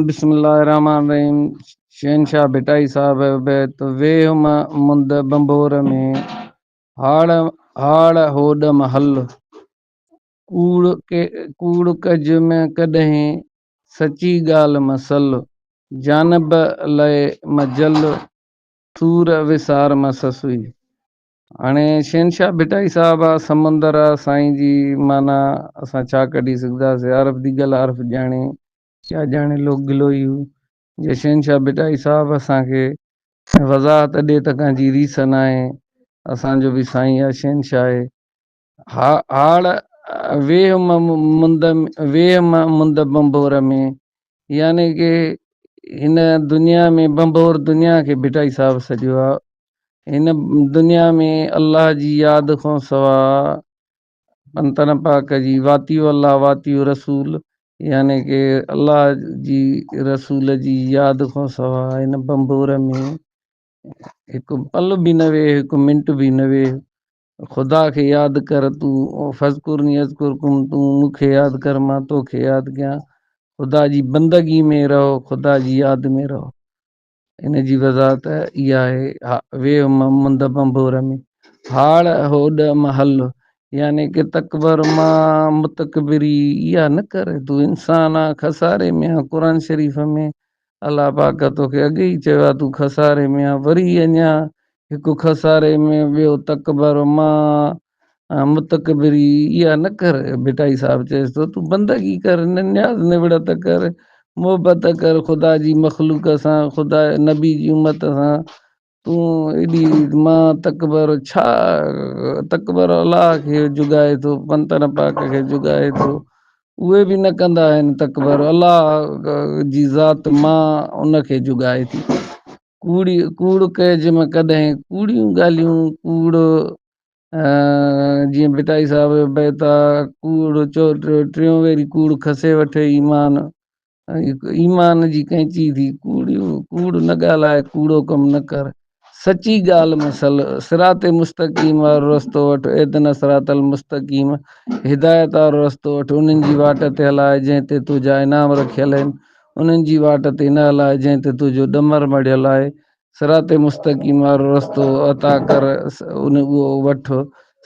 बिस्मिल्लाहिर्रहमानिर्रहीम। शहनशाह भिटाई साहब बैत वेह मुंद बंबोर में हाड़ हाड़ होड़ महल कूड़ कज में कॾहिं सची ॻाल्हि मसल जानब लय मजल सूर विसार मससुई। हाणे शहनशाह भिटाई साहब आहे, समुंदर आहे, साईं जी माना असां छा कढी सघंदासीं। अरब दिगल अरब ॼाणे क्या ॼाणे लोग गिलोई जे शहनशाह भिटाई साहब असांखे वज़ाहत ॾे त कंहिंजी रीस न आहे। असांजो बि साईं आहे, शहनशाह आहे। हाड़ वेह मुंद बंबोर में, यानी कि हिन दुनिया में बंबोर दुनिया खे भिटाई साहब सॼो आहे। हिन दुनिया में अल्लाह जी यादि खां सवाइ पंतन पाक जी वातियो अल्लाह वातियो रसूल, यानी कि अल्लाह जी रसूल जी यादि खां सवाइ हिन बंबोर में हिकु पल बि न वेह, हिकु मिंट बि न वेह। ख़ुदा खे यादि कर, तूं फज़कुरनी अज़कुरकुम, तूं मूंखे यादि कर मां तोखे यादि कयां। ख़ुदा जी बंदगी में रहो, ख़ुदा जी यादि में रहो। इन जी वज़ाहत इहा आहे। वेह मुंद बंबोर में हाड़ होड़ महल, यानी कि तकबर मां मुतकबिरी इहा न कर। तूं इंसान आहे, खसारे में आहे। क़ुर शरीफ़ में अलाह पाक तोखे अॻे ई चयो आहे तूं खसारे में आहे। वरी अञा हिकु खसारे में ॿियो तकबर मां मुतकबिरी इहा न कर। भिटाई साहब चएसि थो तूं बंदगी कर, नियाज़ निवड़त कर, मोहबत कर ख़ुदा जी मख़लूक सां, ख़ुदा नबी जी उमत सां। तूं एॾी मां तकबर छा, तकबर अलाह खे जुगाए थो, पंतन पाक खे जुगाए थो। उहे बि न कंदा आहिनि तकबर। अलाह जी ज़ात मां उनखे जुगाए थी। कूड़ कज में कॾहिं कूड़ियूं ॻाल्हियूं, कूड़ जीअं भिटाई साहब बैत आहे, कूड़ टियों भेरी कूड़ खसे वठे ईमान। ईमान जी कैंची थी। कूड़ न ॻाल्हाए, कूड़ो कमु न कर, सची ॻाल्हि मसल, सिराते मुस्तक़ीम वारो रस्तो वठि। एदना सिरातल मुस्तक़ीम, हिदायत वारो रस्तो वठि। उन्हनि जी वाट ते हलाए जंहिं ते तुंहिंजा इनाम रखियल आहिनि। उन्हनि जी वाट ते न हलाए जंहिं ते तुंहिंजो ॾमर मढ़ियल आहे। सिराते मुस्तक़ीम वारो रस्तो अता कर, उहो वठ।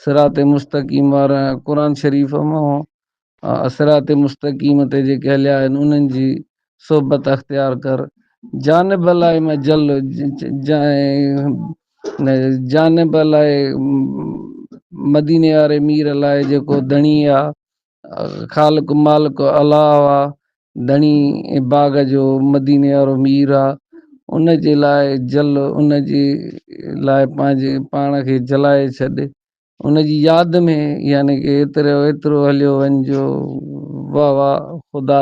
सिराते मुस्तक़ीम वारा क़ुर शरीफ़ मां सिराते मुस्तक़ीम ते जेके हलिया आहिनि उन्हनि जी सोबत अख़्तियार कर। जानब लाइ मजल, जानब लाइ मदीने वारे मीर लाइ जेको धणी आहे, ख़ालिक मालिक अलाह आहे। धणी बाग़ जो मदीने वारो मीर आहे। उन जे लाइ जल, उन जे लाइ पंहिंजे पाण खे जलाए छॾ। उन जी यादि में, यानी कि एतिरो हलियो वञिजो। वाह वाह, ख़ुदा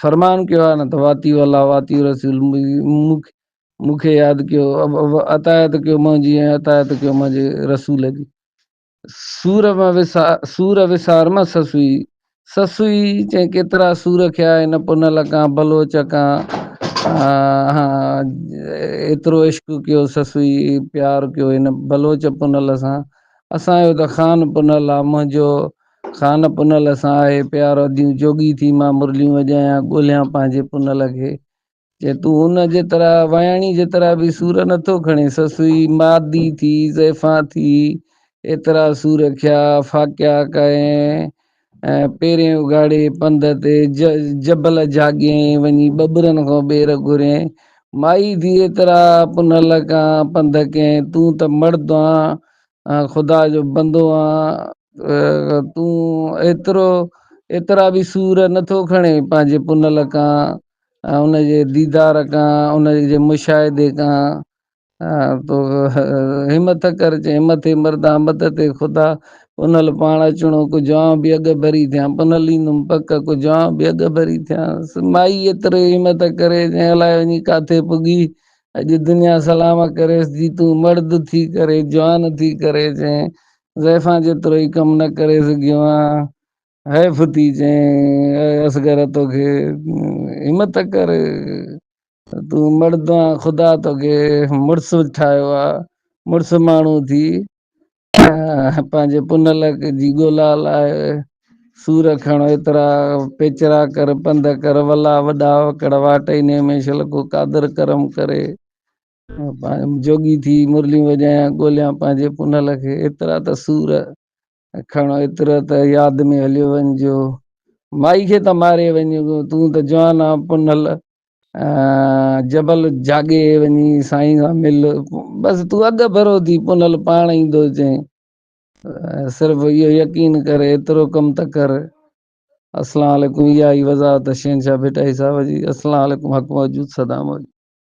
फरमान कयो आहे न त वातियो अल्लाह वातियो रसूल, मूंखे यादि कयो, अतायत कयो मुंहिंजी ऐं अतायत कयो मुंहिंजे रसूल जी। सूर विसार मां ससुई। ससुई चई केतिरा सूर खिया आहिनि पुनल खां, बलोच खां। हा एतिरो इश्क कयो ससुई, प्यार कयो हिन बलोच पुनल सां। असांजो त ख़ान पुनल आहे, मुंहिंजो ख़ान पुनल सां आहे प्यार। जोगी थी मां मुरलियूं वॼायां, ॻोल्हियां पंहिंजे पुनल खे। जे तूं हुन जेतिरा वयाणी जेतिरा बि सूर नथो खणे। ससुई मादी थी, ज़ैफ़ा थी, एतिरा सूर खिया, फाकिया कयईं। ऐं पेरें उघाड़े पंध ते जबल जाॻियईं, वञी ॿॿरनि खां ॿेर घुरियईं। माई थी एतिरा पुनल खां पंध कयईं, तूं त मर्द आं, ख़ुदा जो बंदो आं। तूं एतिरा बि सूर नथो खणे पंहिंजे पुनल खां, उनजे दीदार खां, उनजे मुशाहिदे खां। तो हिमत कर, चई मथे मर्दा मदद ख़ुदा। पुनल पाण अचिणो, कुझु आउं बि अॻ भरी थियां। पुनल ईंदुमि पक, कुझु आउं बि अॻ भरी थियां। माई एतिरो हिमत करे जंहिं अलाए वञी काथे पुॻी। अॼु दुनिया सलाम करेसि थी, तूं मर्द थी करे, जवान थी करे जंहिं ज़ैफ़ां जेतिरो ई कमु न करे सघियो आं। हैफ़ थी चई असगर, तोखे हिमत कर, तूं मर्द आं, ख़ुदा तोखे मुड़ुसु ठाहियो आहे। मुड़ुसु माण्हू थी पंहिंजे पुनल जी ॻोल्हा लाइ सूर खणो एतिरा पेचरा कर पंध कर वला वॾा वकड़ वाटई ने शल को कादर करम करे जोगी थी मुरलियूं वॼायां ॻोल्हियां पंहिंजे पुनल खे एतिरा त सूर खणो एतिरो त यादि में हलियो वञिजो माई खे त मारे वञ तूं त जवान आ पुनल जबल जाॻे वञी साईं सां मिल बसि तूं अॻु भरो थी पुनल पाण ईंदो जंहिं सिर्फ़ु इहो यकीन करे एतिरो कमु त कर अस्सलाम वालेकुम इहा ई वज़ाहत शहनशाह भेटा साहिब जी अस्सलाम वालेकुम हक़ मौजूद सदा मौजूद